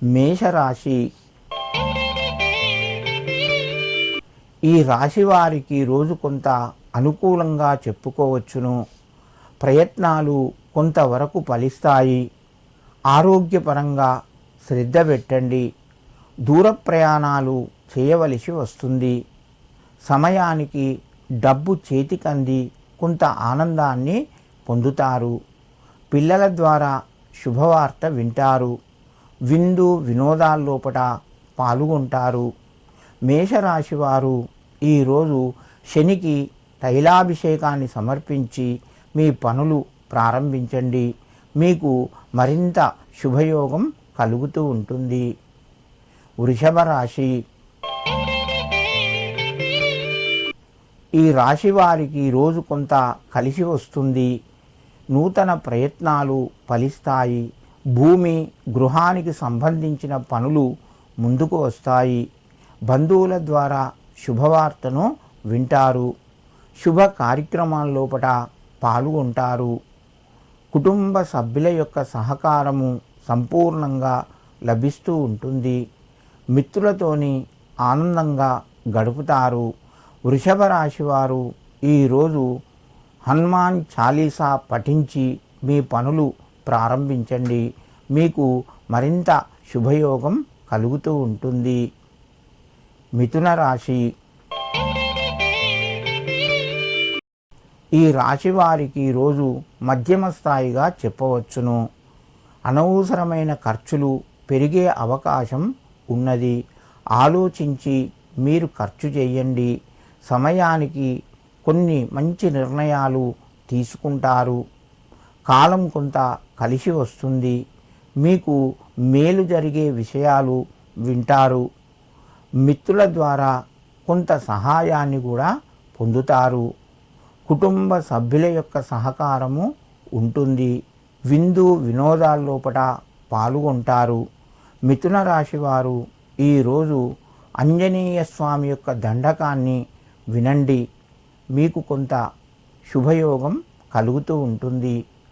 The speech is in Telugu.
మేషరాశి. ఈ రాశి వారికి రోజు కొంత అనుకూలంగా చెప్పుకోవచ్చును. ప్రయత్నాలు కొంతవరకు ఫలిస్తాయి. ఆరోగ్యపరంగా శ్రద్ధ పెట్టండి. దూర ప్రయాణాలు చేయవలసి వస్తుంది. సమయానికి డబ్బు చేతికంది కొంత ఆనందాన్ని పొందుతారు. పిల్లల ద్వారా శుభవార్త వింటారు. విందు వినోదాల్లోపట పాల్గొంటారు. మేషరాశి వారు ఈరోజు శనికి తైలాభిషేకాన్ని సమర్పించి మీ పనులు ప్రారంభించండి. మీకు మరింత శుభయోగం కలుగుతూ ఉంటుంది. వృషభ రాశి. ఈ రాశి వారికి రోజు కొంత కలిసి వస్తుంది. నూతన ప్రయత్నాలు ఫలిస్తాయి. భూమి గృహానికి సంబంధించిన పనులు ముందుకు వస్తాయి. బంధువుల ద్వారా శుభవార్తను వింటారు. శుభ కార్యక్రమాల్లోపట పాల్గొంటారు. కుటుంబ సభ్యుల యొక్క సహకారము సంపూర్ణంగా లభిస్తూ ఉంటుంది. మిత్రులతోని ఆనందంగా గడుపుతారు. వృషభ రాశి వారు ఈరోజు హనుమాన్ చాలీసా పఠించి మీ పనులు ప్రారంభించండి. మీకు మరింత శుభయోగం కలుగుతూ ఉంటుంది. మిథున రాశి. ఈ రాశి వారికి రోజు మధ్యమ స్థాయిగా చెప్పవచ్చును. అనవసరమైన ఖర్చులు పెరిగే అవకాశం ఉన్నది. ఆలోచించి మీరు ఖర్చు చేయండి. సమయానికి కొన్ని మంచి నిర్ణయాలు తీసుకుంటారు. కాలం కొంత కలిసి వస్తుంది. మీకు మేలు జరిగే విషయాలు వింటారు. మిత్రుల ద్వారా కొంత సహాయాన్ని కూడా పొందుతారు. కుటుంబ సభ్యుల యొక్క సహకారము ఉంటుంది. విందు వినోదాల్లోపట పాల్గొంటారు. మిథున రాశి వారు ఈరోజు ఆంజనేయ స్వామి యొక్క దండకాన్ని వినండి. మీకు కొంత శుభయోగం కలుగుతూ ఉంటుంది.